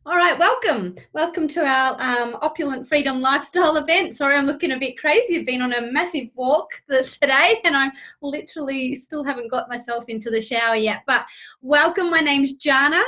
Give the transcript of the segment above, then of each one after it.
All right, welcome. Welcome to our Opulent Freedom Lifestyle event. Sorry, I'm looking a bit crazy. I've been on a massive walk today and I literally still haven't got myself into the shower yet. But welcome, my name's Jana.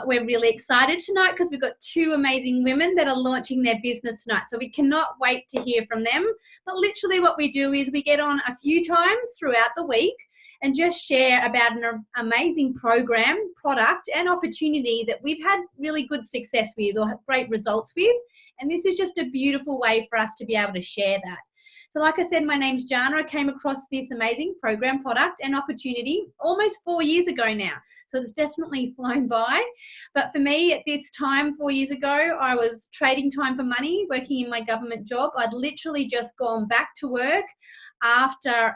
We're really excited tonight because we've got two amazing women that are launching their business tonight. So we cannot wait to hear from them. But literally what we do is we get on a few times throughout the week and just share about an amazing program, product, and opportunity that we've had really good success with or great results with. And this is just a beautiful way for us to be able to share that. So like I said, my name's Jana. I came across this amazing program, product, and opportunity almost 4 years ago now. So it's definitely flown by. But for me, at this time, 4 years ago, I was trading time for money, working in my government job. I'd literally just gone back to work after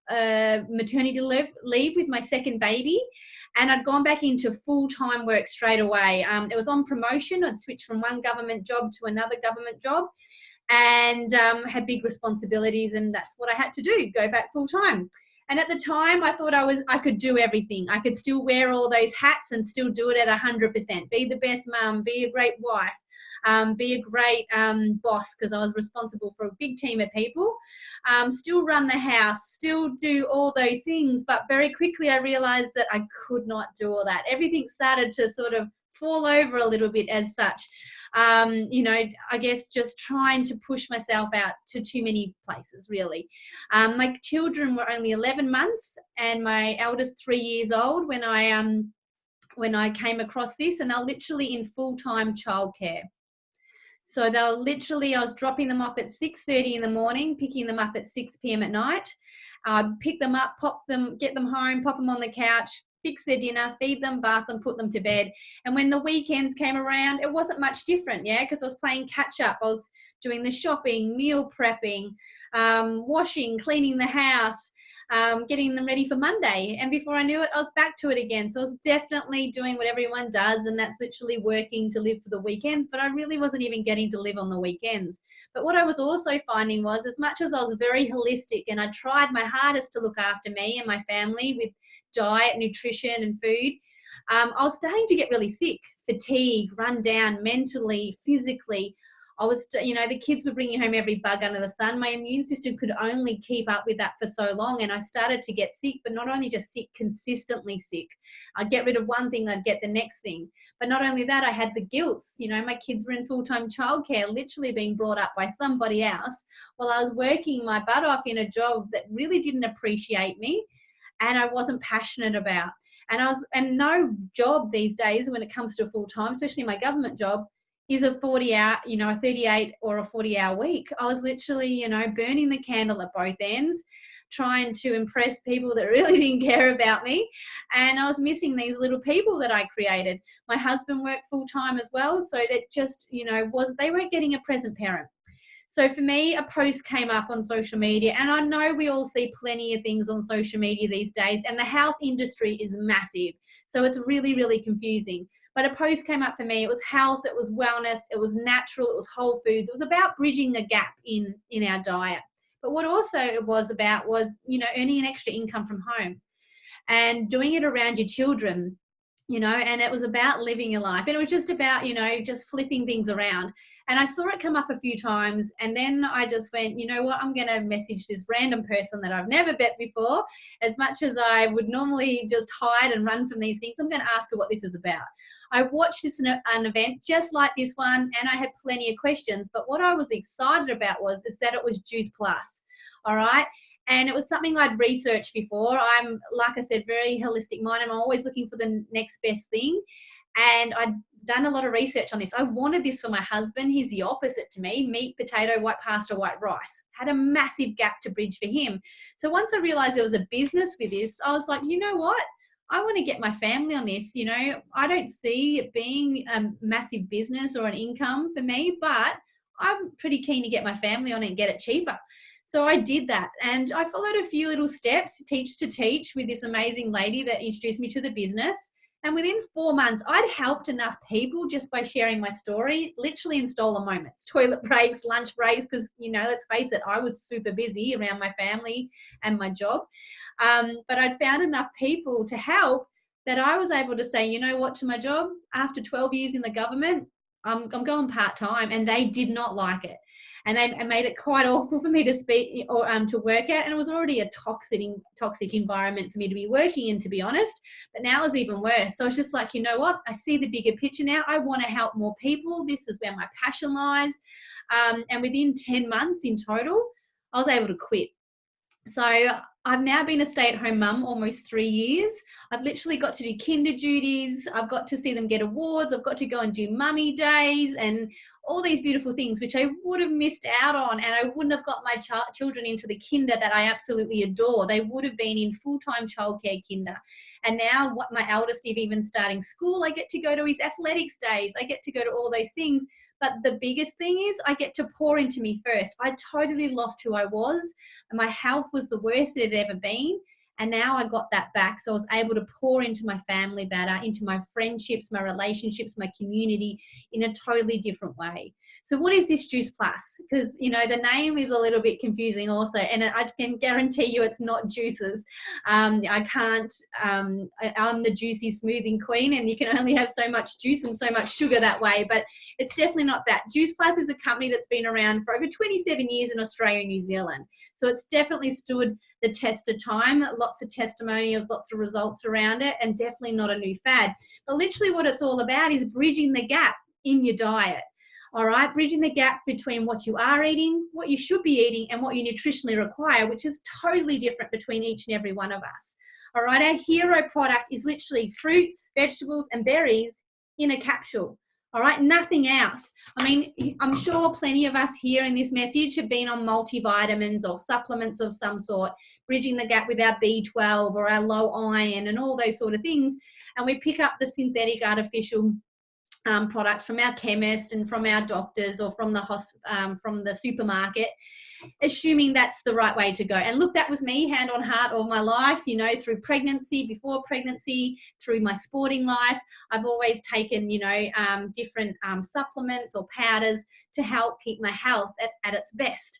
maternity leave with my second baby, and I'd gone back into full-time work straight away. It was on promotion. I'd switched from one government job to another government job, and had big responsibilities, and that's what I had to do, go back full-time. And at the time, I thought I could do everything. I could still wear all those hats and still do it at 100%. Be the best mum, be a great wife, be a great boss, because I was responsible for a big team of people, still run the house, still do all those things. But very quickly I realized that I could not do all that. Everything started to sort of fall over a little bit as such. I guess just trying to push myself out to too many places, really. My children were only 11 months and my eldest 3 years old when I came across this, and they're literally in full-time childcare. So they were literally, I was dropping them off at 6:30 in the morning, picking them up at 6 p.m. at night. I'd pick them up, get them home, pop them on the couch, fix their dinner, feed them, bath them, put them to bed. And when the weekends came around, it wasn't much different, because I was playing catch up. I was doing the shopping, meal prepping, washing, cleaning the house, getting them ready for Monday. And before I knew it, I was back to it again. So I was definitely doing what everyone does, and that's literally working to live for the weekends. But I really wasn't even getting to live on the weekends. But what I was also finding was, as much as I was very holistic and I tried my hardest to look after me and my family with diet, nutrition, and food, I was starting to get really sick, fatigue, run down mentally, physically. The kids were bringing home every bug under the sun. My immune system could only keep up with that for so long, and I started to get sick, but not only just sick, consistently sick. I'd get rid of one thing, I'd get the next thing. But not only that, I had the guilt. My kids were in full-time childcare, literally being brought up by somebody else while I was working my butt off in a job that really didn't appreciate me and I wasn't passionate about. And no job these days when it comes to full-time, especially my government job, is a 40-hour, a 38 or a 40-hour week. I was literally, burning the candle at both ends, trying to impress people that really didn't care about me. And I was missing these little people that I created. My husband worked full-time as well. So that just, they weren't getting a present parent. So for me, a post came up on social media, and I know we all see plenty of things on social media these days, and the health industry is massive. So it's really, really confusing. But a post came up for me. It was health, it was wellness, it was natural, it was whole foods. It was about bridging the gap in our diet. But what also it was about was, earning an extra income from home and doing it around your children, and it was about living your life. And it was just about, just flipping things around. And I saw it come up a few times, and then I just went, you know what, I'm going to message this random person that I've never met before. As much as I would normally just hide and run from these things, I'm going to ask her what this is about. I watched an event just like this one, and I had plenty of questions. But what I was excited about was that it was Juice Plus, all right? And it was something I'd researched before. I'm, like I said, very holistic minded. I'm always looking for the next best thing. And I'd done a lot of research on this. I wanted this for my husband. He's the opposite to me: meat, potato, white pasta, white rice. Had a massive gap to bridge for him. So once I realized there was a business with this, I was like, you know what? I want to get my family on this. I don't see it being a massive business or an income for me, but I'm pretty keen to get my family on it and get it cheaper. So I did that, and I followed a few little steps, teach to teach, with this amazing lady that introduced me to the business. And within 4 months, I'd helped enough people just by sharing my story, literally in stolen moments, toilet breaks, lunch breaks, because, let's face it, I was super busy around my family and my job. But I'd found enough people to help that I was able to say, you know what, to my job, after 12 years in the government, I'm going part-time, and they did not like it. And they made it quite awful for me to speak or to work at. And it was already a toxic environment for me to be working in, to be honest. But now it's even worse. So it's just like, you know what? I see the bigger picture now. I want to help more people. This is where my passion lies. And within 10 months in total, I was able to quit. So I've now been a stay-at-home mum almost 3 years. I've literally got to do kinder duties. I've got to see them get awards. I've got to go and do mummy days and all these beautiful things, which I would have missed out on, and I wouldn't have got my children into the kinder that I absolutely adore. They would have been in full-time childcare kinder. And now what my eldest is even starting school, I get to go to his athletics days. I get to go to all those things. But the biggest thing is I get to pour into me first. I totally lost who I was, and my health was the worst it had ever been. And now I got that back. So I was able to pour into my family better, into my friendships, my relationships, my community in a totally different way. So what is this Juice Plus? Because, you know, the name is a little bit confusing also. And I can guarantee you it's not juices. I'm the juicy smoothing queen, and you can only have so much juice and so much sugar that way. But it's definitely not that. Juice Plus is a company that's been around for over 27 years in Australia and New Zealand. So it's definitely stood the test of time, lots of testimonials, lots of results around it, and definitely not a new fad. But literally what it's all about is bridging the gap in your diet. All right, bridging the gap between what you are eating, what you should be eating, and what you nutritionally require, which is totally different between each and every one of us. All right, our hero product is literally fruits, vegetables, and berries in a capsule. All right, nothing else. I mean, I'm sure plenty of us here in this message have been on multivitamins or supplements of some sort, bridging the gap with our B12 or our low iron and all those sort of things. And we pick up the synthetic artificial products from our chemist and from our doctors or from the supermarket, assuming that's the right way to go. And look, that was me, hand on heart, all my life, you know, through pregnancy, before pregnancy, through my sporting life. I've always taken, you know, different supplements or powders to help keep my health at its best.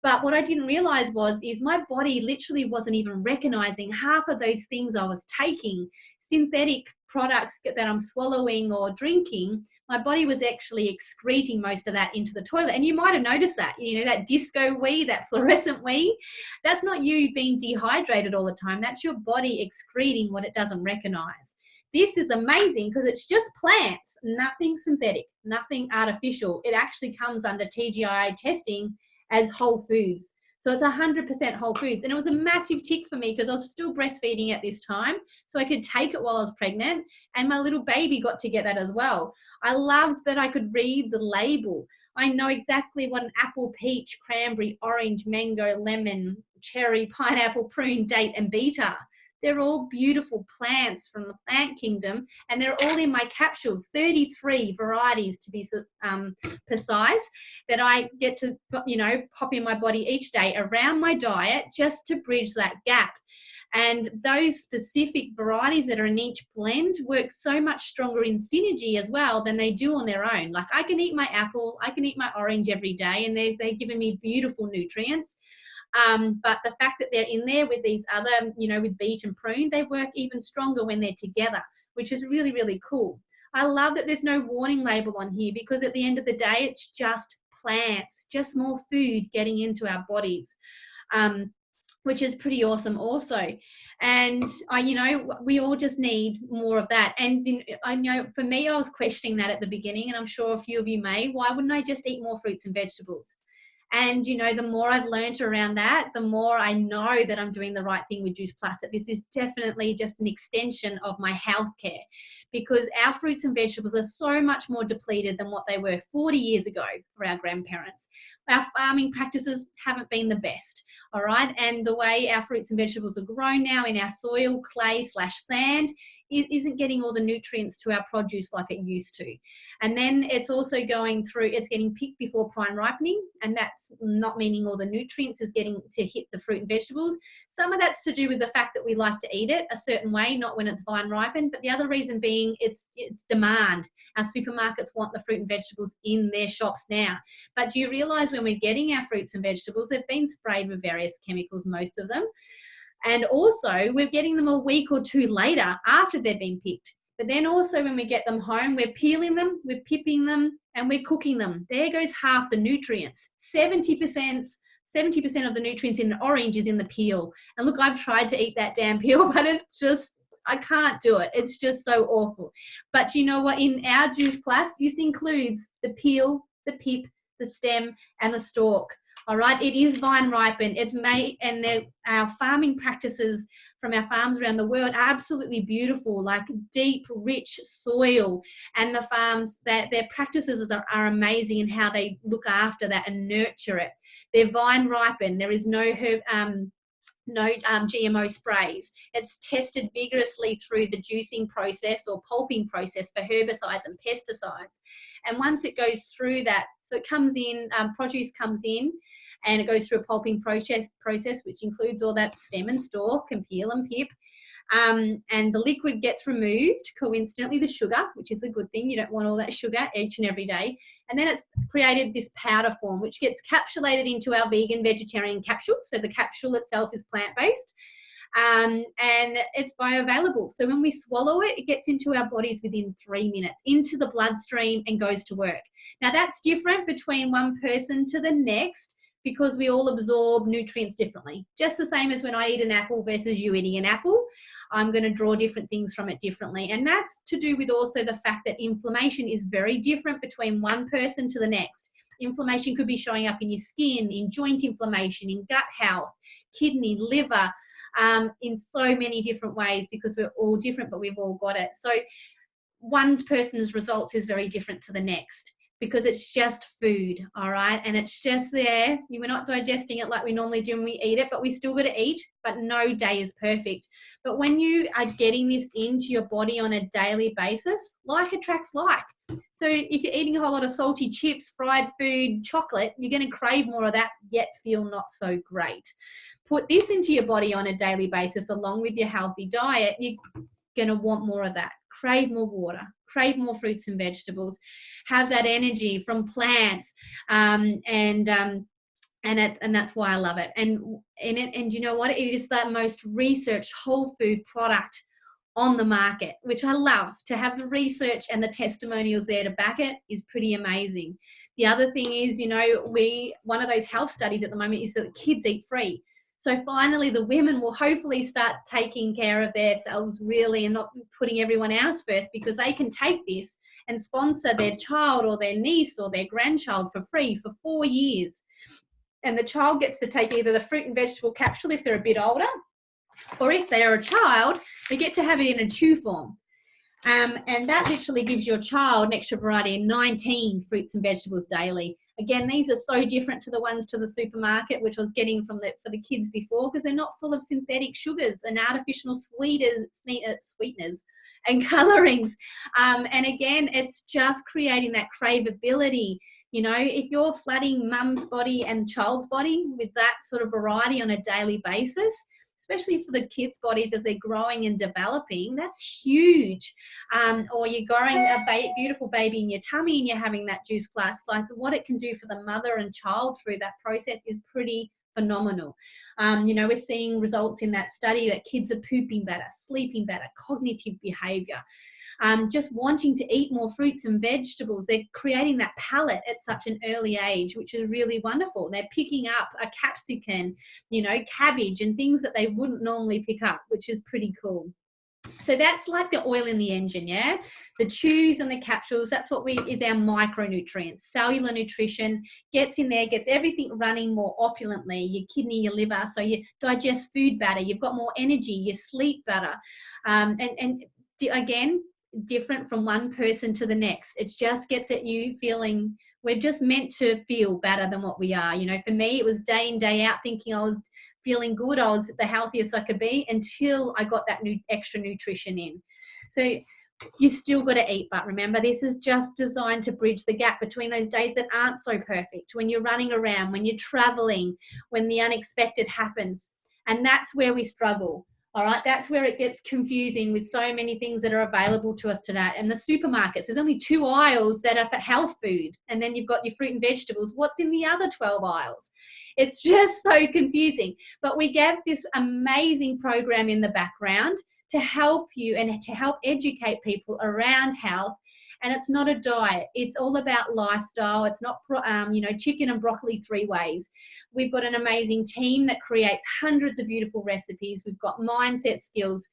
But what I didn't realize is my body literally wasn't even recognizing half of those things I was taking. Synthetic products that I'm swallowing or drinking, my body was actually excreting most of that into the toilet. And you might have noticed that, you know, that disco wee, that fluorescent wee, that's not you being dehydrated all the time. That's your body excreting what it doesn't recognize. This is amazing because it's just plants, nothing synthetic, nothing artificial. It actually comes under TGI testing as whole foods. So it's 100% whole foods. And it was a massive tick for me because I was still breastfeeding at this time. So I could take it while I was pregnant, and my little baby got to get that as well. I loved that I could read the label. I know exactly what an apple, peach, cranberry, orange, mango, lemon, cherry, pineapple, prune, date, and beet are. They're all beautiful plants from the plant kingdom, and they're all in my capsules, 33 varieties to be precise, that I get to, you know, pop in my body each day around my diet just to bridge that gap. And those specific varieties that are in each blend work so much stronger in synergy as well than they do on their own. Like I can eat my apple, I can eat my orange every day, and they're giving me beautiful nutrients. But the fact that they're in there with these other, you know, with beet and prune, they work even stronger when they're together, which is really, really cool. I love that there's no warning label on here because at the end of the day, it's just plants, just more food getting into our bodies, which is pretty awesome also. And you know, we all just need more of that. And I know for me, I was questioning that at the beginning, and I'm sure a few of you may. Why wouldn't I just eat more fruits and vegetables? And, you know, the more I've learned around that, the more I know that I'm doing the right thing with Juice Plus, that this is definitely just an extension of my healthcare, because our fruits and vegetables are so much more depleted than what they were 40 years ago for our grandparents. Our farming practices haven't been the best, all right? And the way our fruits and vegetables are grown now in our soil, clay/sand, isn't getting all the nutrients to our produce like it used to. And then it's also it's getting picked before prime ripening, and that's not meaning all the nutrients is getting to hit the fruit and vegetables. Some of that's to do with the fact that we like to eat it a certain way, not when it's vine ripened, but the other reason being it's demand. Our supermarkets want the fruit and vegetables in their shops now. But do you realize when we're getting our fruits and vegetables, they've been sprayed with various chemicals, most of them, And also we're getting them a week or two later after they've been picked. But then also when we get them home, we're peeling them, we're pipping them, and we're cooking them. There goes half the nutrients. 70% of the nutrients in an orange is in the peel. And look, I've tried to eat that damn peel, but it's just, I can't do it. It's just so awful. But you know what? In our juice class, this includes the peel, the pip, the stem, and the stalk. All right, it is vine ripened. It's made, and our farming practices from our farms around the world are absolutely beautiful, like deep, rich soil. And the farms, their practices are amazing in how they look after that and nurture it. They're vine ripened. There is no GMO sprays. It's tested vigorously through the juicing process or pulping process for herbicides and pesticides. And once it goes through that, so it comes in, produce comes in, and it goes through a pulping process, which includes all that stem and stalk and peel and pip. And the liquid gets removed, coincidentally the sugar, which is a good thing. You don't want all that sugar each and every day. And then it's created this powder form, which gets capsulated into our vegan vegetarian capsule. So the capsule itself is plant-based, and it's bioavailable. So when we swallow it, it gets into our bodies within 3 minutes, into the bloodstream, and goes to work. Now that's different between one person to the next, because we all absorb nutrients differently. Just the same as when I eat an apple versus you eating an apple, I'm going to draw different things from it differently. And that's to do with also the fact that inflammation is very different between one person to the next. Inflammation could be showing up in your skin, in joint inflammation, in gut health, kidney, liver, in so many different ways, because we're all different, but we've all got it. So one person's results is very different to the next, because it's just food, all right? And it's just there. We're not digesting it like we normally do when we eat it, but we still got to eat, but no day is perfect. But when you are getting this into your body on a daily basis, like attracts like. So if you're eating a whole lot of salty chips, fried food, chocolate, you're going to crave more of that, yet feel not so great. Put this into your body on a daily basis along with your healthy diet, you're going to want more of that. Crave more water, crave more fruits and vegetables, have that energy from plants, and that's why I love it. And you know what? It is the most researched whole food product on the market, which I love. To have the research and the testimonials there to back it is pretty amazing. The other thing is, you know, one of those health studies at the moment is that kids eat free. So finally, the women will hopefully start taking care of themselves really, and not putting everyone else first, because they can take this and sponsor their child or their niece or their grandchild for free for 4 years. And the child gets to take either the fruit and vegetable capsule if they're a bit older, or if they're a child, they get to have it in a chew form. And that literally gives your child an extra variety of 19 fruits and vegetables daily. Again, these are so different to the ones to the supermarket, which I was getting for the kids before, because they're not full of synthetic sugars and artificial sweeteners and colorings. And again, it's just creating that craveability. You know, if you're flooding mum's body and child's body with that sort of variety on a daily basis, especially for the kids' bodies as they're growing and developing, that's huge. Or you're growing a beautiful baby in your tummy and you're having that juice class, like what it can do for the mother and child through that process is pretty phenomenal. You know, we're seeing results in that study that kids are pooping better, sleeping better, cognitive behavior, just wanting to eat more fruits and vegetables. They're creating that palate at such an early age, which is really wonderful. They're picking up a capsicum, you know, cabbage and things that they wouldn't normally pick up, which is pretty cool. So that's like the oil in the engine, yeah? The chews and the capsules, that's what is our micronutrients. Cellular nutrition gets in there, gets everything running more opulently, your kidney, your liver, so you digest food better, you've got more energy, you sleep better. And again, different from one person to the next. It just gets at you feeling, we're just meant to feel better than what we are. You know, for me, it was day in, day out thinking I was feeling good, I was the healthiest I could be, until I got that extra nutrition in. So you still got to eat, but remember, this is just designed to bridge the gap between those days that aren't so perfect, when you're running around, when you're traveling, when the unexpected happens. And that's where we struggle. All right, that's where it gets confusing with so many things that are available to us today. And the supermarkets, there's only 2 aisles that are for health food. And then you've got your fruit and vegetables. What's in the other 12 aisles? It's just so confusing. But we have this amazing program in the background to help you and to help educate people around health. And it's not a diet. It's all about lifestyle. It's not, chicken and broccoli 3 ways. We've got an amazing team that creates hundreds of beautiful recipes. We've got mindset skills,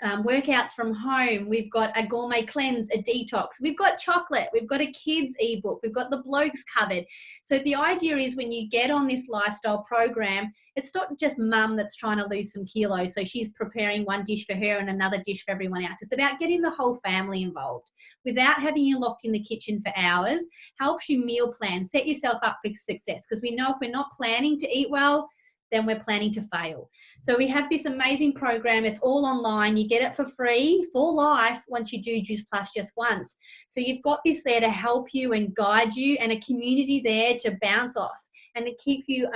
workouts from home. We've got a gourmet cleanse, a detox. We've got chocolate. We've got a kids ebook. We've got the blokes covered. So the idea is when you get on this lifestyle program, it's not just mum that's trying to lose some kilos. So she's preparing one dish for her and another dish for everyone else. It's about getting the whole family involved without having you locked in the kitchen for hours. Helps you meal plan, set yourself up for success. Because we know if we're not planning to eat well, then we're planning to fail. So we have this amazing program. It's all online. You get it for free for life once you do Juice Plus just once. So you've got this there to help you and guide you, and a community there to bounce off and to keep you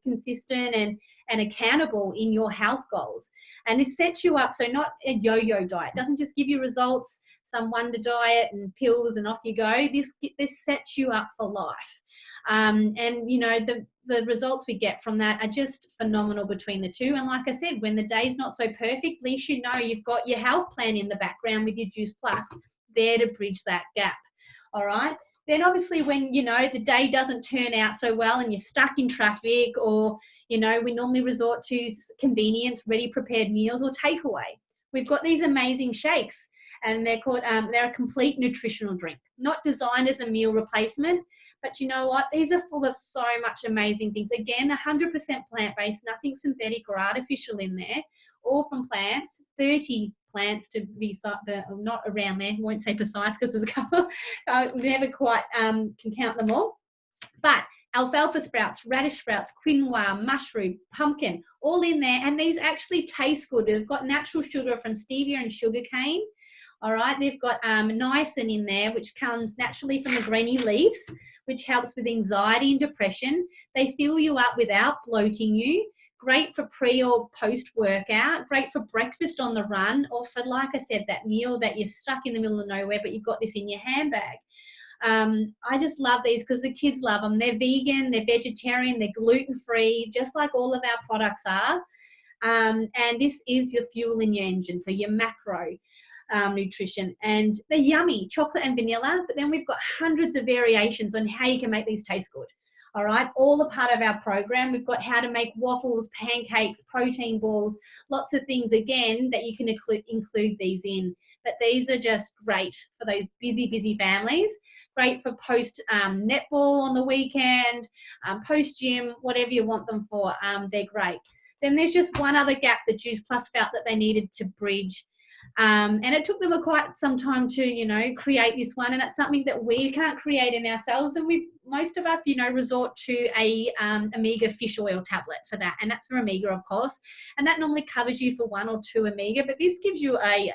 consistent and accountable in your health goals. And it sets you up, so not a yo-yo diet. It doesn't just give you results, some wonder diet and pills and off you go. This sets you up for life. And the results we get from that are just phenomenal between the two. And like I said, when the day's not so perfect, at least you know you've got your health plan in the background with your Juice Plus there to bridge that gap. All right. Then obviously when, the day doesn't turn out so well and you're stuck in traffic, or, we normally resort to convenience, ready prepared meals or takeaway. We've got these amazing shakes, and they're called, they're a complete nutritional drink, not designed as a meal replacement. But you know what? These are full of so much amazing things. Again, 100% plant-based, nothing synthetic or artificial in there, all from plants, 30 plants to be not around there. I won't say precise because there's a couple. Never quite can count them all. But alfalfa sprouts, radish sprouts, quinoa, mushroom, pumpkin, all in there. And these actually taste good. They've got natural sugar from stevia and sugarcane. All right, they've got niacin in there, which comes naturally from the greeny leaves, which helps with anxiety and depression. They fill you up without bloating you. Great for pre or post-workout. Great for breakfast on the run, or for, like I said, that meal that you're stuck in the middle of nowhere, but you've got this in your handbag. I just love these because the kids love them. They're vegan, they're vegetarian, they're gluten-free, just like all of our products are. And this is your fuel in your engine, so your macro nutrition, and they're yummy, chocolate and vanilla. But then we've got hundreds of variations on how you can make these taste good. All right, all a part of our program. We've got how to make waffles, pancakes, protein balls, lots of things again that you can include these in. But these are just great for those busy families. Great for post netball on the weekend, post gym, whatever you want them for. They're great. Then there's just one other gap that Juice Plus felt that they needed to bridge. And it took them quite some time to, create this one. And it's something that we can't create in ourselves. And most of us, resort to a omega fish oil tablet for that. And that's for omega, of course. And that normally covers you for 1 or 2 omega. But this gives you a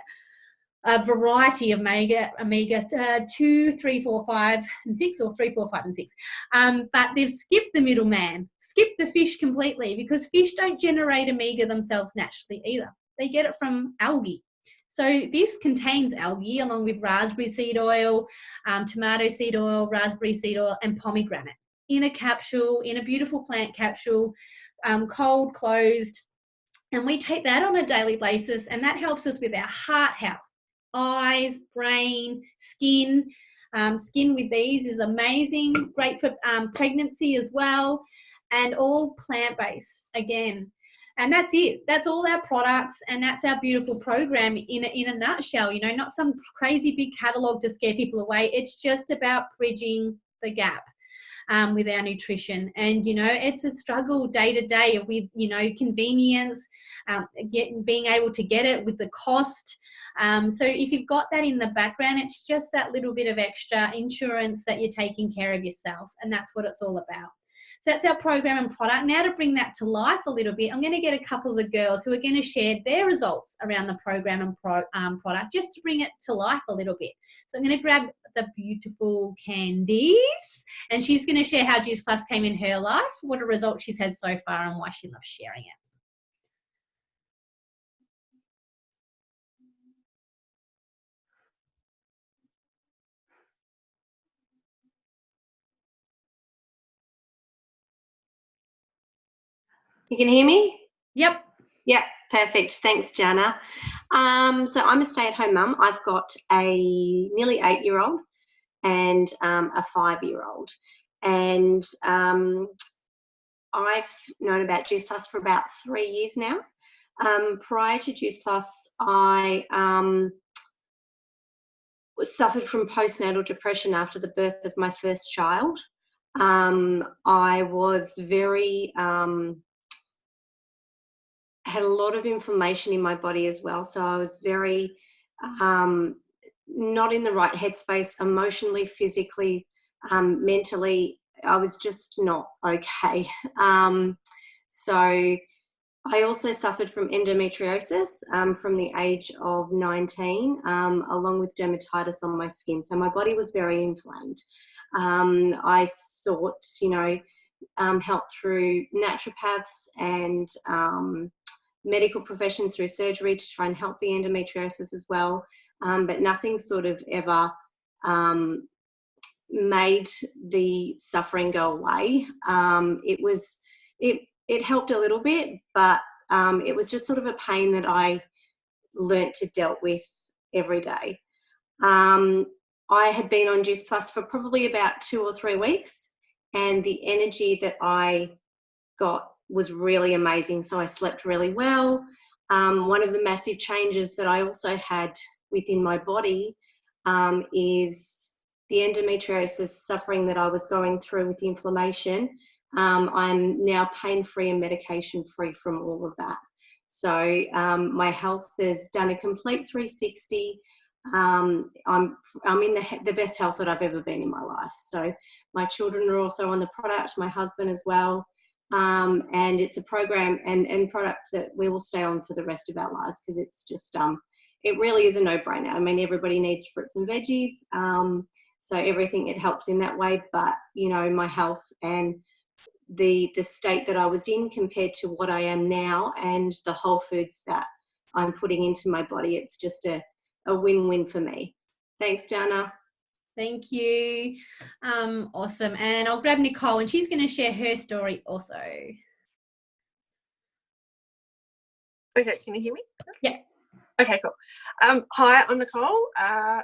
variety of omega 2, 3, 4, 5, and 6, or 3, 4, 5, and 6. But they've skipped the middleman, skipped the fish completely, because fish don't generate omega themselves naturally either. They get it from algae. So this contains algae along with raspberry seed oil, tomato seed oil, raspberry seed oil, and pomegranate in a capsule, in a beautiful plant capsule, cold, closed. And we take that on a daily basis, and that helps us with our heart health, eyes, brain, skin. Skin with these is amazing, great for pregnancy as well, and all plant-based again. And that's it. That's all our products, and that's our beautiful program in a nutshell. Not some crazy big catalogue to scare people away. It's just about bridging the gap with our nutrition. And, it's a struggle day to day with, convenience, being able to get it with the cost. So if you've got that in the background, it's just that little bit of extra insurance that you're taking care of yourself. And that's what it's all about. So that's our program and product. Now to bring that to life a little bit, I'm going to get a couple of the girls who are going to share their results around the program and product, just to bring it to life a little bit. So I'm going to grab the beautiful Candice, and she's going to share how Juice Plus came in her life, what a result she's had so far, and why she loves sharing it. You can hear me? Yep. Yeah, perfect. Thanks, Jana. So I'm a stay-at-home mum. I've got a nearly 8-year-old and a 5-year-old. And I've known about Juice Plus for about 3 years now. Prior to Juice Plus, I suffered from postnatal depression after the birth of my first child. I was very had a lot of inflammation in my body as well, so I was very not in the right headspace emotionally, physically, mentally. I was just not okay. So I also suffered from endometriosis from the age of 19, along with dermatitis on my skin. So my body was very inflamed. I sought, help through naturopaths and medical professions through surgery to try and help the endometriosis as well. But nothing sort of ever made the suffering go away. It helped a little bit, but it was just sort of a pain that I learnt to deal with every day. I had been on Juice Plus for probably about 2 or 3 weeks, and the energy that I got was really amazing. So I slept really well. One of the massive changes that I also had within my body is the endometriosis suffering that I was going through with the inflammation. I'm now pain-free and medication-free from all of that. So my health has done a complete 360. I'm in the best health that I've ever been in my life. So my children are also on the product, my husband as well. And it's a program and product that we will stay on for the rest of our lives, because it's just, it really is a no-brainer. I mean, everybody needs fruits and veggies. So everything, it helps in that way. But, my health and the state that I was in compared to what I am now, and the whole foods that I'm putting into my body, it's just a win-win for me. Thanks, Jana. Thank you. Awesome. And I'll grab Nicole, and she's going to share her story also. Okay, can you hear me? Yeah. Okay, cool. Hi, I'm Nicole.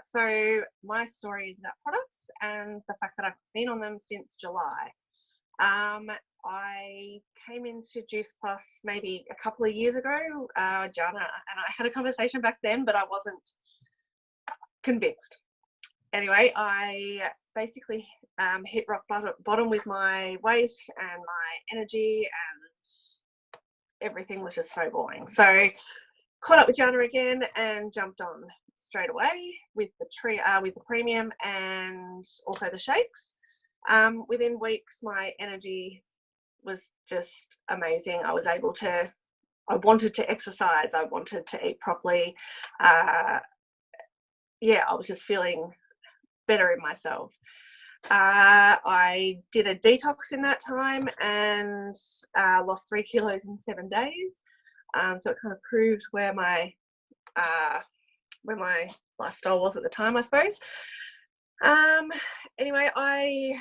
So my story is about products and the fact that I've been on them since July. I came into Juice Plus maybe a couple of years ago, Jana, and I had a conversation back then, but I wasn't convinced. Anyway, I basically hit rock bottom with my weight and my energy, and everything was just snowballing. So caught up with Jana again and jumped on straight away with the premium and also the shakes. Within weeks, my energy was just amazing. I wanted to exercise. I wanted to eat properly. I was just feeling better in myself. I did a detox in that time and lost 3 kilos in 7 days. So it kind of proved where my lifestyle was at the time, I suppose. Anyway, I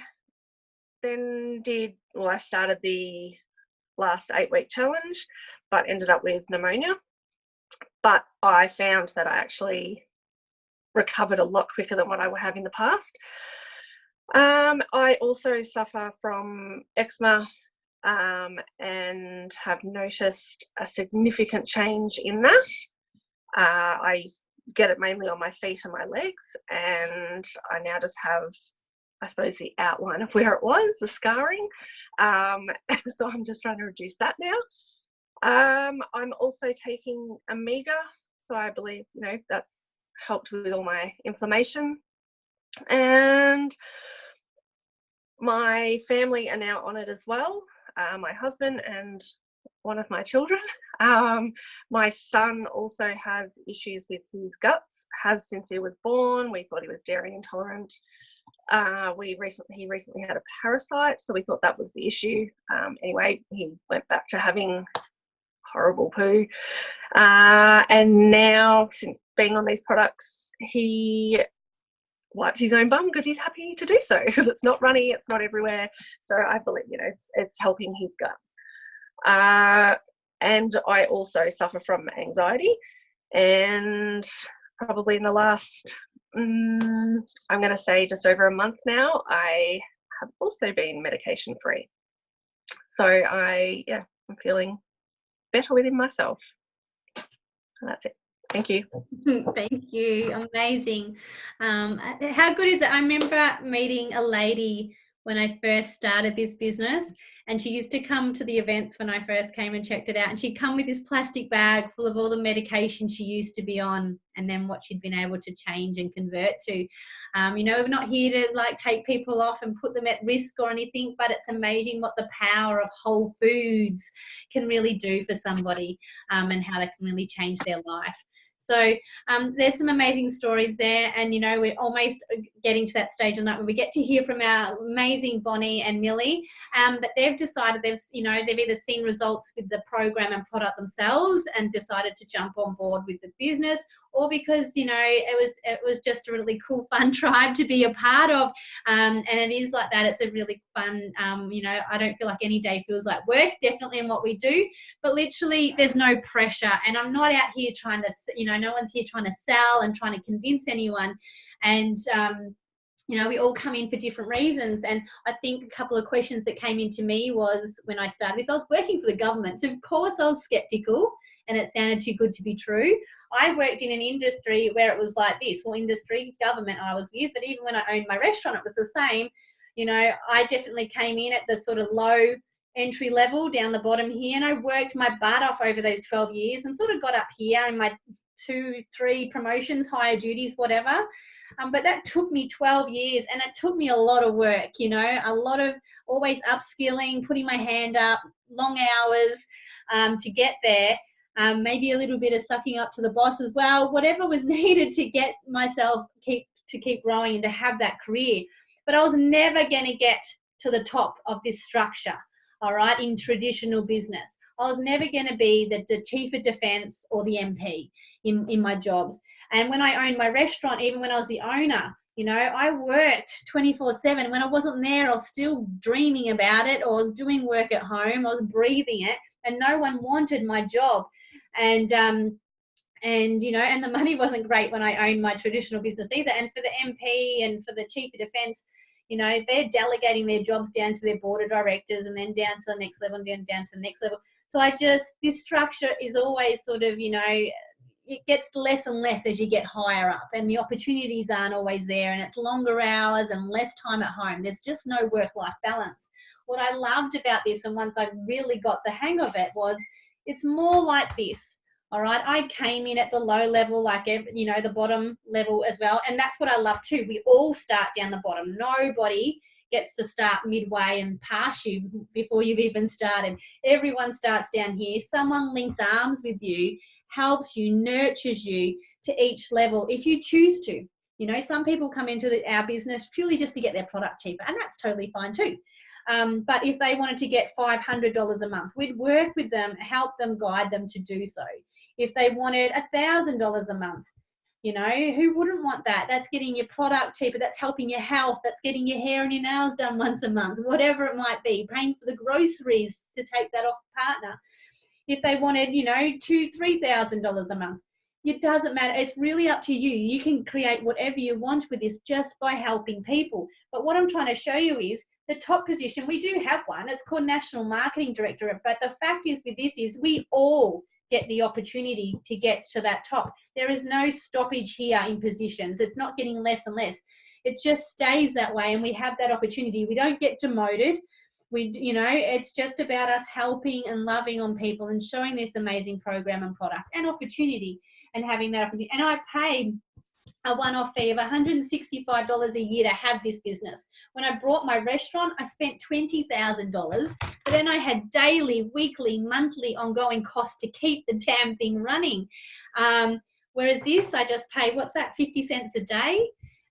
started the last 8-week challenge, but ended up with pneumonia. But I found that I actually recovered a lot quicker than what I would have in the past. I also suffer from eczema and have noticed a significant change in that. I get it mainly on my feet and my legs, and I now just have, I suppose, the outline of where it was, the scarring. So I'm just trying to reduce that now. I'm also taking Omega, so I believe, that's helped with all my inflammation. And my family are now on it as well. My husband and one of my children. My son also has issues with his guts, has since he was born. We thought he was dairy intolerant. He recently had a parasite, so we thought that was the issue. Anyway, he went back to having horrible poo. And now, since being on these products, he wipes his own bum because he's happy to do so, because it's not runny, it's not everywhere. So I believe, it's helping his guts. And I also suffer from anxiety. And probably in the last, I'm going to say just over a month now, I have also been medication free. So I'm feeling better within myself. And that's it. Thank you. Thank you. Amazing. How good is it? I remember meeting a lady when I first started this business, and she used to come to the events when I first came and checked it out, and she'd come with this plastic bag full of all the medication she used to be on, and then what she'd been able to change and convert to. We're not here to like take people off and put them at risk or anything, but it's amazing what the power of whole foods can really do for somebody, and how they can really change their life. So there's some amazing stories there, and we're almost getting to that stage of the night where we get to hear from our amazing Bonnie and Millie, but they've decided they've either seen results with the program and product themselves and decided to jump on board with the business, or because it was just a really cool, fun tribe to be a part of, and it is like that. It's a really fun, I don't feel like any day feels like work, definitely in what we do, but literally there's no pressure, and I'm not out here trying to, no one's here trying to sell and trying to convince anyone, and we all come in for different reasons. And I think a couple of questions that came into me was when I started this, I was working for the government, so of course I was skeptical and it sounded too good to be true. I worked in an industry where it was like this, government I was with, but even when I owned my restaurant, it was the same. I definitely came in at the sort of low entry level down the bottom here, and I worked my butt off over those 12 years and sort of got up here in my 2-3 promotions, higher duties, whatever. But that took me 12 years, and it took me a lot of work, a lot of always upskilling, putting my hand up, long hours to get there. Maybe a little bit of sucking up to the boss as well, whatever was needed to get myself to keep growing and to have that career. But I was never going to get to the top of this structure, all right, in traditional business. I was never going to be the chief of defence or the MP in my jobs. And when I owned my restaurant, even when I was the owner, I worked 24/7. When I wasn't there, I was still dreaming about it, or I was doing work at home, I was breathing it, and no one wanted my job. And the money wasn't great when I owned my traditional business either. And for the MP and for the chief of defence, they're delegating their jobs down to their board of directors, and then down to the next level, and then down to the next level. So this structure is always sort of, it gets less and less as you get higher up, and the opportunities aren't always there, and it's longer hours and less time at home. There's just no work-life balance. What I loved about this, and once I really got the hang of it, was it's more like this. All right, I came in at the low level, like, the bottom level as well. And that's what I love too. We all start down the bottom. Nobody gets to start midway and pass you before you've even started. Everyone starts down here. Someone links arms with you, helps you, nurtures you to each level if you choose to. Some people come into our business purely just to get their product cheaper, and that's totally fine too. But if they wanted to get $500 a month, we'd work with them, help them, guide them to do so. If they wanted $1,000 a month, who wouldn't want that? That's getting your product cheaper. That's helping your health. That's getting your hair and your nails done once a month, whatever it might be, paying for the groceries to take that off the partner. If they wanted, $2,000, $3,000 a month, it doesn't matter. It's really up to you. You can create whatever you want with this just by helping people. But what I'm trying to show you is the top position. We do have one. It's called National Marketing Director. But the fact is with this is we all get the opportunity to get to that top. There is no stoppage here in positions. It's not getting less and less. It just stays that way, and we have that opportunity. We don't get demoted. It's just about us helping and loving on people and showing this amazing program and product and opportunity, and having that opportunity. And I paid a one-off fee of $165 a year to have this business. When I brought my restaurant, I spent $20,000, but then I had daily, weekly, monthly, ongoing costs to keep the damn thing running. Whereas this, I just pay, 50 cents a day,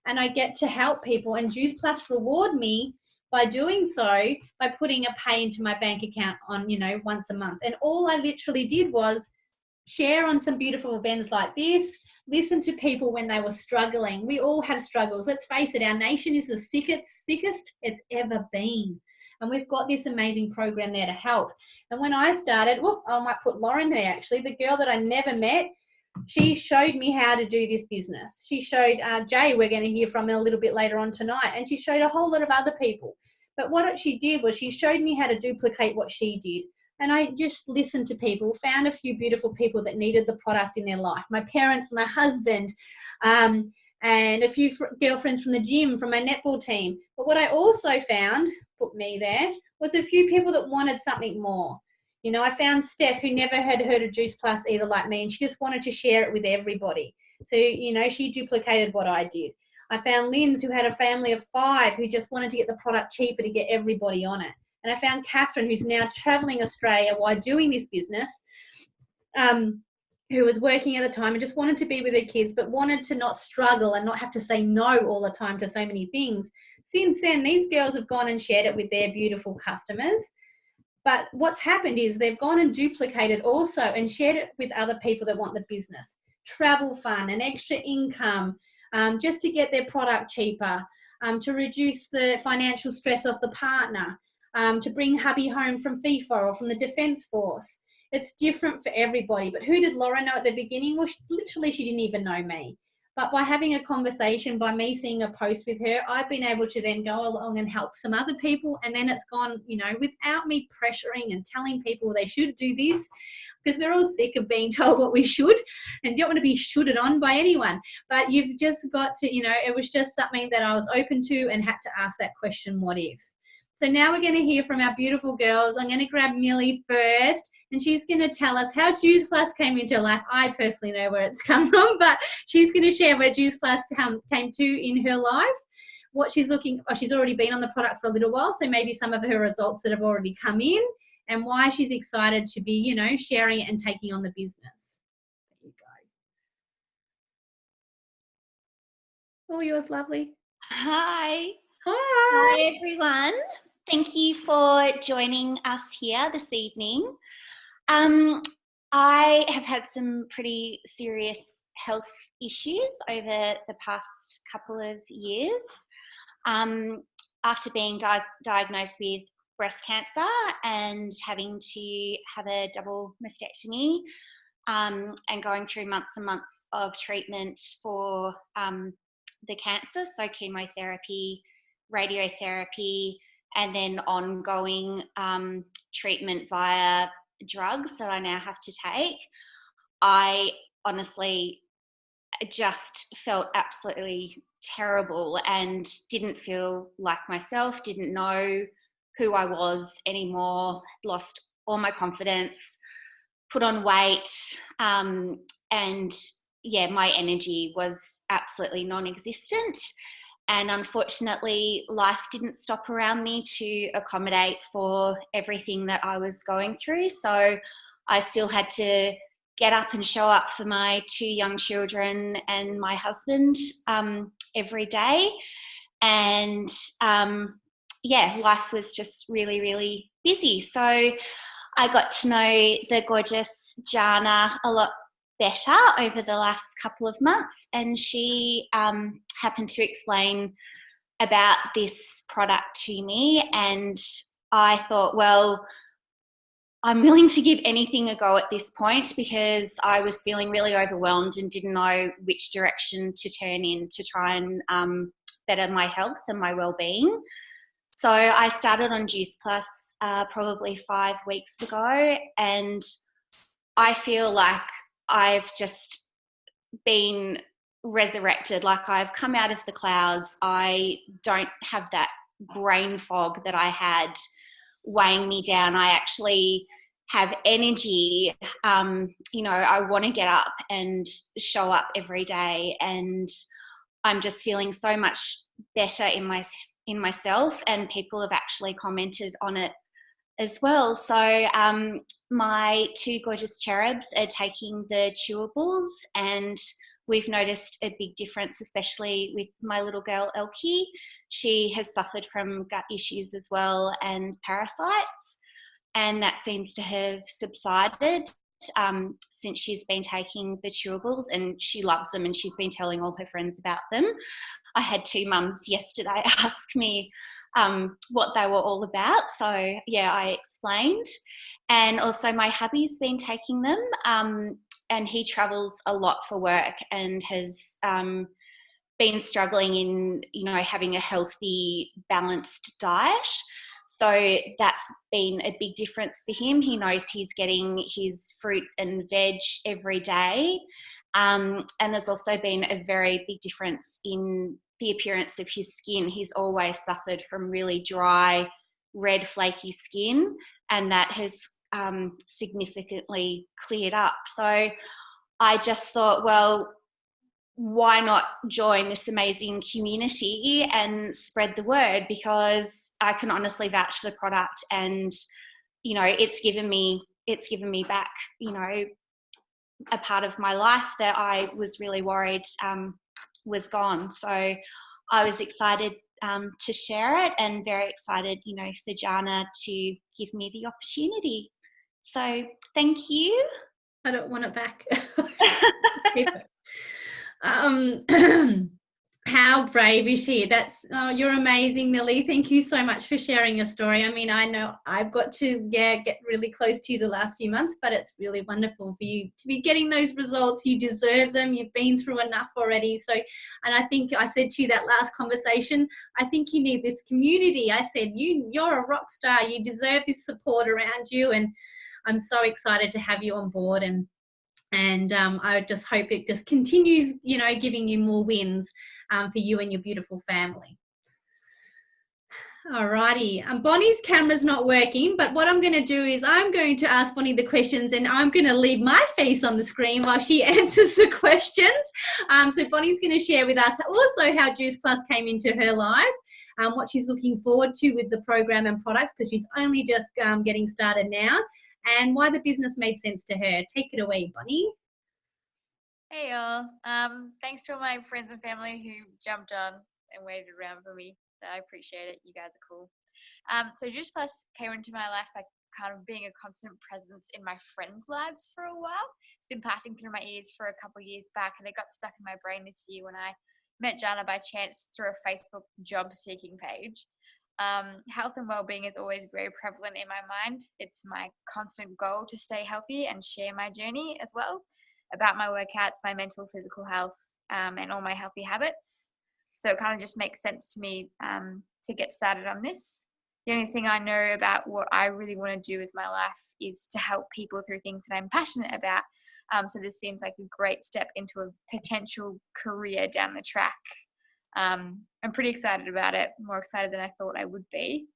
and I get to help people, and Juice Plus reward me by doing so, by putting a pay into my bank account on, once a month. And all I literally did was share on some beautiful events like this, listen to people when they were struggling. We all have struggles. Let's face it, our nation is the sickest it's ever been. And we've got this amazing program there to help. And when I started, I might put Lauren there actually, the girl that I never met, she showed me how to do this business. She showed Jay, we're going to hear from a little bit later on tonight, and she showed a whole lot of other people. But what she did was she showed me how to duplicate what she did. And I just listened to people, found a few beautiful people that needed the product in their life. My parents, my husband, and a few girlfriends from the gym, from my netball team. But what I also found, put me there, was a few people that wanted something more. You know, I found Steph, who never had heard of Juice Plus either like me, and she just wanted to share it with everybody. So, you know, she duplicated what I did. I found Linz, who had a family of 5, who just wanted to get the product cheaper to get everybody on it. And I found Catherine, who's now traveling Australia while doing this business, who was working at the time and just wanted to be with her kids, but wanted to not struggle and not have to say no all the time to so many things. Since then, these girls have gone and shared it with their beautiful customers. But what's happened is they've gone and duplicated also and shared it with other people that want the business. Travel fund, an extra income, just to get their product cheaper, to reduce the financial stress of the partner, to bring hubby home from FIFA or from the Defence Force. It's different for everybody. But who did Laura know at the beginning? Well, literally, she didn't even know me. But by having a conversation, by me seeing a post with her, I've been able to then go along and help some other people. And then it's gone, you know, without me pressuring and telling people they should do this, because we're all sick of being told what we should and don't want to be shooted on by anyone. But you've just got to, you know, it was just something that I was open to and had to ask that question, what if? So now we're going to hear from our beautiful girls. I'm going to grab Millie first, and she's going to tell us how Juice Plus came into her life. I personally know where it's come from, but she's going to share where Juice Plus came to in her life, what she's looking, she's already been on the product for a little while, so maybe some of her results that have already come in, and why she's excited to be, you know, sharing it and taking on the business. There you go. Oh, yours, lovely. Hi. Hi. Hi, everyone. Thank you for joining us here this evening. I have had some pretty serious health issues over the past couple of years. After being diagnosed with breast cancer and having to have a double mastectomy, and going through months and months of treatment for the cancer, so chemotherapy, radiotherapy, and then ongoing treatment via drugs that I now have to take. I honestly just felt absolutely terrible and didn't feel like myself, didn't know who I was anymore, lost all my confidence, put on weight, and yeah, my energy was absolutely non-existent. And unfortunately, life didn't stop around me to accommodate for everything that I was going through. So I still had to get up and show up for my 2 young children and my husband every day. And yeah, life was just really, really busy. So I got to know the gorgeous Jana a lot better over the last couple of months, and she happened to explain about this product to me, and I thought, well, I'm willing to give anything a go at this point, because I was feeling really overwhelmed and didn't know which direction to turn in to try and better my health and my well-being. So I started on Juice Plus probably 5 weeks ago, and I feel like I've just been resurrected, like I've come out of the clouds. I don't have that brain fog that I had weighing me down. I actually have energy. You know, I want to get up and show up every day, and I'm just feeling so much better in myself, and people have actually commented on it as well. So my 2 gorgeous cherubs are taking the chewables, and we've noticed a big difference, especially with my little girl Elkie. She has suffered from gut issues as well and parasites, and that seems to have subsided since she's been taking the chewables, and she loves them and she's been telling all her friends about them. I had 2 mums yesterday ask me what they were all about. So yeah, I explained. And also my hubby's been taking them, and he travels a lot for work and has been struggling in, having a healthy, balanced diet. So that's been a big difference for him. He knows he's getting his fruit and veg every day. And there's also been a very big difference in the appearance of his skin. He's always suffered from really dry, red, flaky skin, and that has significantly cleared up. So I just thought, well, why not join this amazing community and spread the word? Because I can honestly vouch for the product, and it's given me back a part of my life that I was really worried was gone. So I was excited to share it, and very excited for Jana to give me the opportunity. So thank you. I don't want it back. How brave is she? You're amazing, Millie. Thank you so much for sharing your story. I mean, I know I've got to get really close to you the last few months, but it's really wonderful for you to be getting those results. You deserve them. You've been through enough already. So, and I think I said to you that last conversation, I think you need this community. I said, you're a rock star. You deserve this support around you, and I'm so excited to have you on board, and I just hope it just continues, giving you more wins for you and your beautiful family. Alrighty, Bonnie's camera's not working, but what I'm going to do is I'm going to ask Bonnie the questions, and I'm going to leave my face on the screen while she answers the questions. So Bonnie's going to share with us also how Juice Plus came into her life, what she's looking forward to with the program and products, because she's only just getting started now, and why the business made sense to her. Take it away, Bonnie. Hey y'all. Thanks to all my friends and family who jumped on and waited around for me. I appreciate it. You guys are cool. So Juice Plus came into my life by kind of being a constant presence in my friends' lives for a while. It's been passing through my ears for a couple of years back, and it got stuck in my brain this year when I met Jana by chance through a Facebook job seeking page. Health and well-being is always very prevalent in my mind. It's my constant goal to stay healthy and share my journey as well about my workouts, my mental, physical health, and all my healthy habits. So it kind of just makes sense to me to get started on this. The only thing I know about what I really want to do with my life is to help people through things that I'm passionate about. So this seems like a great step into a potential career down the track. I'm pretty excited about it, more excited than I thought I would be.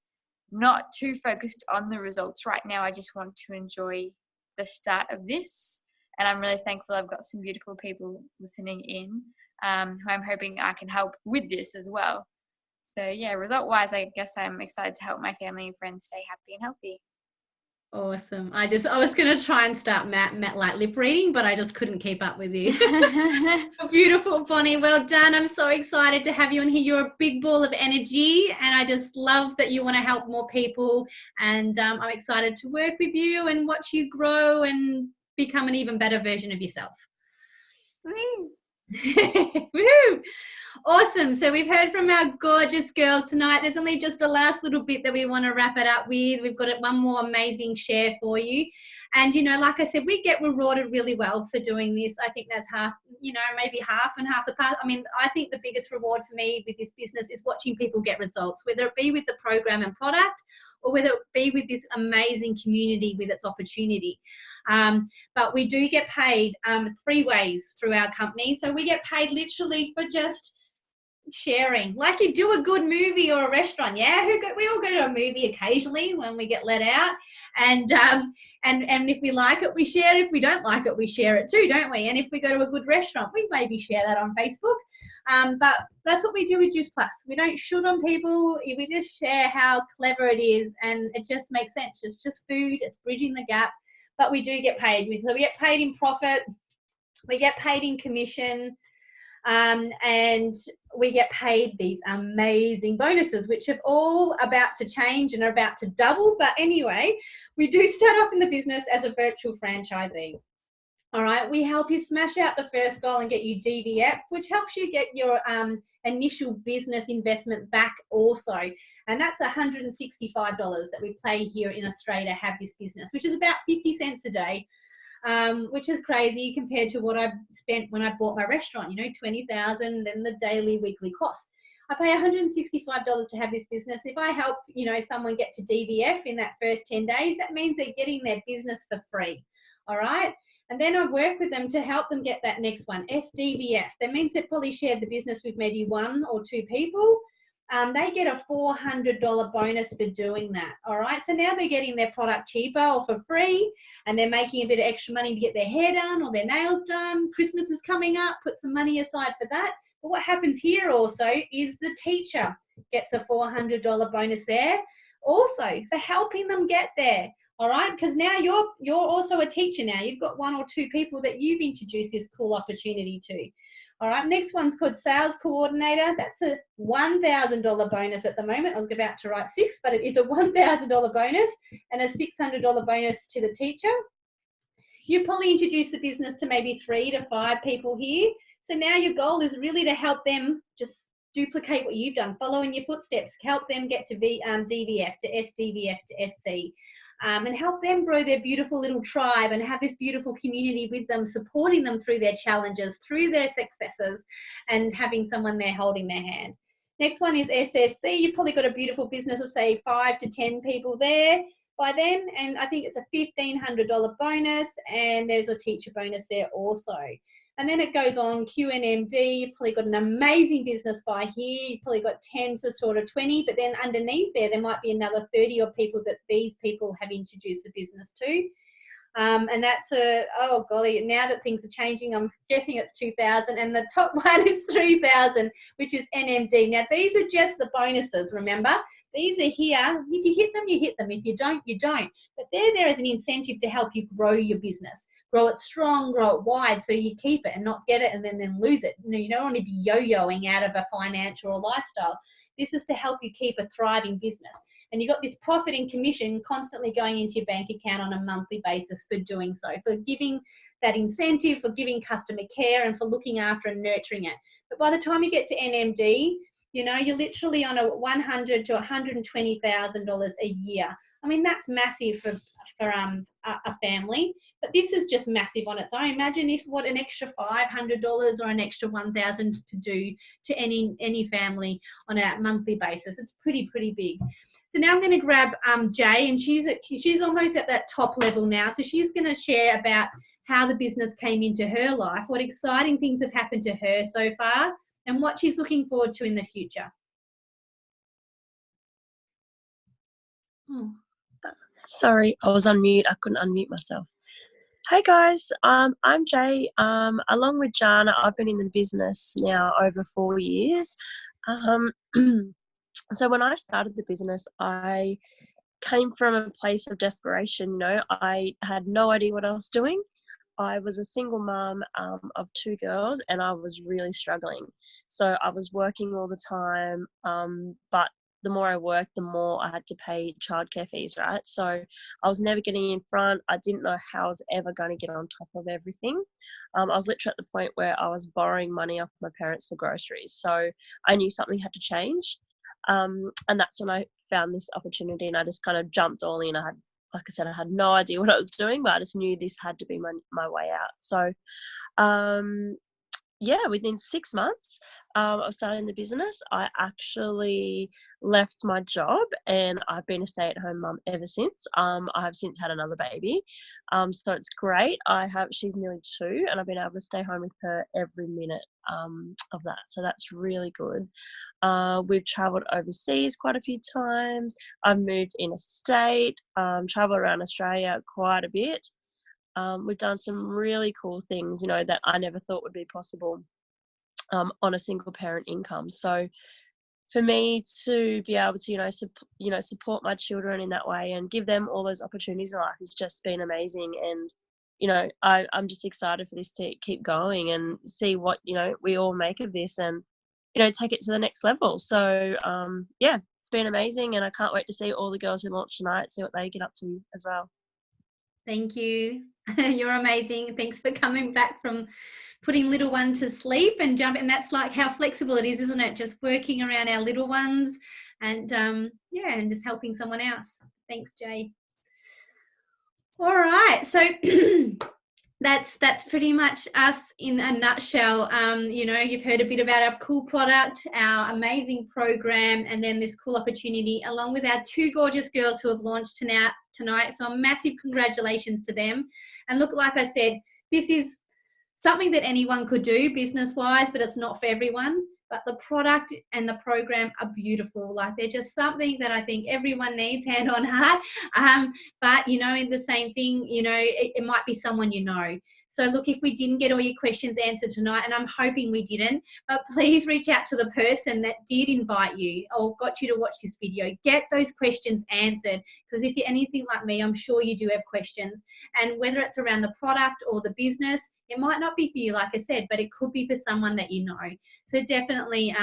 Not too focused on the results right now. I just want to enjoy the start of this. And I'm really thankful I've got some beautiful people listening in who I'm hoping I can help with this as well. So yeah, result-wise, I guess I'm excited to help my family and friends stay happy and healthy. Awesome. I was going to try and start Matt like lip reading, but I just couldn't keep up with you. Beautiful, Bonnie. Well done. I'm so excited to have you in here. You're a big ball of energy, and I just love that you want to help more people. And I'm excited to work with you and watch you grow and become an even better version of yourself. Woo! Woo! Awesome. So we've heard from our gorgeous girls tonight. There's only just a last little bit that we want to wrap it up with. We've got one more amazing share for you. And, like I said, we get rewarded really well for doing this. I think that's half, maybe half and half the part. I mean, I think the biggest reward for me with this business is watching people get results, whether it be with the program and product or whether it be with this amazing community with its opportunity. But we do get paid 3 ways through our company. So we get paid literally for just sharing, like you do a good movie or a restaurant. Yeah, we all go to a movie occasionally when we get let out, and if we like it, we share it. If we don't like it, we share it too, don't we? And if we go to a good restaurant, we maybe share that on Facebook. But that's what we do with Juice Plus. We don't shoot on people. We just share how clever it is, and it just makes sense. It's just food. It's bridging the gap. But we do get paid. So we get paid in profit. We get paid in commission. And we get paid these amazing bonuses, which are all about to change and are about to double. But anyway, we do start off in the business as a virtual franchisee. All right, we help you smash out the first goal and get you DVF, which helps you get your initial business investment back also. And that's $165 that we pay here in Australia to have this business, which is about 50 cents a day. Which is crazy compared to what I spent when I bought my restaurant, you know, $20,000, then the daily, weekly costs. I pay $165 to have this business. If I help, you know, someone get to DVF in that first 10 days, that means they're getting their business for free. All right. And then I work with them to help them get that next one, SDVF. That means they've probably shared the business with maybe 1 or 2 people. They get a $400 bonus for doing that. All right. So now they're getting their product cheaper or for free, and they're making a bit of extra money to get their hair done or their nails done. Christmas is coming up. Put some money aside for that. But what happens here also is the teacher gets a $400 bonus there also for helping them get there. All right. Because now you're also a teacher now. You've got 1 or 2 people that you've introduced this cool opportunity to. All right, next one's called Sales Coordinator. That's a $1,000 bonus at the moment. I was about to write 6, but it is a $1,000 bonus and a $600 bonus to the teacher. You probably introduce the business to maybe 3 to 5 people here. So now your goal is really to help them just duplicate what you've done, follow in your footsteps, help them get to DVF, to SDVF, to SC. And help them grow their beautiful little tribe and have this beautiful community with them, supporting them through their challenges, through their successes, and having someone there holding their hand. Next one is SSC. You've probably got a beautiful business of, say, 5 to 10 people there by then, and I think it's a $1,500 bonus, and there's a teacher bonus there also. And then it goes on, QNMD, you've probably got an amazing business by here. You've probably got 10 to sort of 20, but then underneath there might be another 30 odd people that these people have introduced the business to. And that's oh golly, now that things are changing, I'm guessing it's 2,000, and the top one is 3,000, which is NMD. Now, these are just the bonuses, remember? These are here. If you hit them, you hit them. If you don't, you don't. But they're there as an incentive to help you grow your business. Grow it strong, grow it wide, so you keep it and not get it and then lose it. You don't want to be yo-yoing out of a financial or lifestyle. This is to help you keep a thriving business. And you've got this profit and commission constantly going into your bank account on a monthly basis for doing so, for giving that incentive, for giving customer care, and for looking after and nurturing it. But by the time you get to NMD, you know, you're literally on a $100,000 to $120,000 a year. I mean, that's massive for a family, but this is just massive on its own. Imagine what an extra $500 or an extra $1,000 to do to any family on a monthly basis. It's pretty big. So now I'm going to grab Jay, and she's almost at that top level now. So she's going to share about how the business came into her life, what exciting things have happened to her so far, and what she's looking forward to in the future. Sorry, I was on mute. I couldn't unmute myself. Hey guys, I'm Jay. Along with Jana, I've been in the business now over 4 years. So when I started the business, I came from a place of desperation. You know, I had no idea what I was doing. I was a single mum of 2 girls, and I was really struggling. So I was working all the time, but the more I worked, the more I had to pay childcare fees, right? So I was never getting in front. I didn't know how I was ever going to get on top of everything. I was literally at the point where I was borrowing money off my parents for groceries. So I knew something had to change. And that's when I found this opportunity, and I just kind of jumped all in. Like I said, I had no idea what I was doing, but I just knew this had to be my way out. So, within 6 months of starting the business, I actually left my job, and I've been a stay-at-home mum ever since. I have since had another baby, so it's great. She's nearly 2, and I've been able to stay home with her every minute of that. So that's really good. We've travelled overseas quite a few times. I've moved interstate, travelled around Australia quite a bit. We've done some really cool things, you know, that I never thought would be possible on a single parent income. So for me to be able to, support my children in that way and give them all those opportunities in life has just been amazing. And, you know, I'm just excited for this to keep going and see what, you know, we all make of this and, you know, take it to the next level. So, it's been amazing, and I can't wait to see all the girls who launch tonight, see what they get up to as well. Thank you. You're amazing. Thanks for coming back from putting little one to sleep and jumping. And that's like how flexible it is, isn't it? Just working around our little ones and yeah, and just helping someone else. Thanks, Jay. All right. So that's pretty much us in a nutshell. You know, you've heard a bit about our cool product, our amazing program, and then this cool opportunity along with our two gorgeous girls who have launched tonight. So a massive congratulations to them. And look, like I said, this is something that anyone could do business-wise, but it's not for everyone. But the product and the program are beautiful. Like, they're just something that I think everyone needs, hand on heart. But, you know, in the same thing, you know, it might be someone you know. So look, if we didn't get all your questions answered tonight, and I'm hoping we didn't, but please reach out to the person that did invite you or got you to watch this video. Get those questions answered, because if you're anything like me, I'm sure you do have questions. And whether it's around the product or the business, it might not be for you, like I said, but it could be for someone that you know. So definitely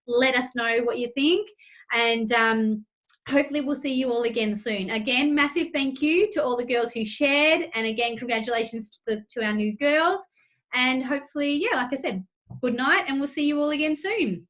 let us know what you think, and hopefully we'll see you all again soon. Again, massive thank you to all the girls who shared, and again, congratulations to our new girls. And hopefully, yeah, like I said, good night, and we'll see you all again soon.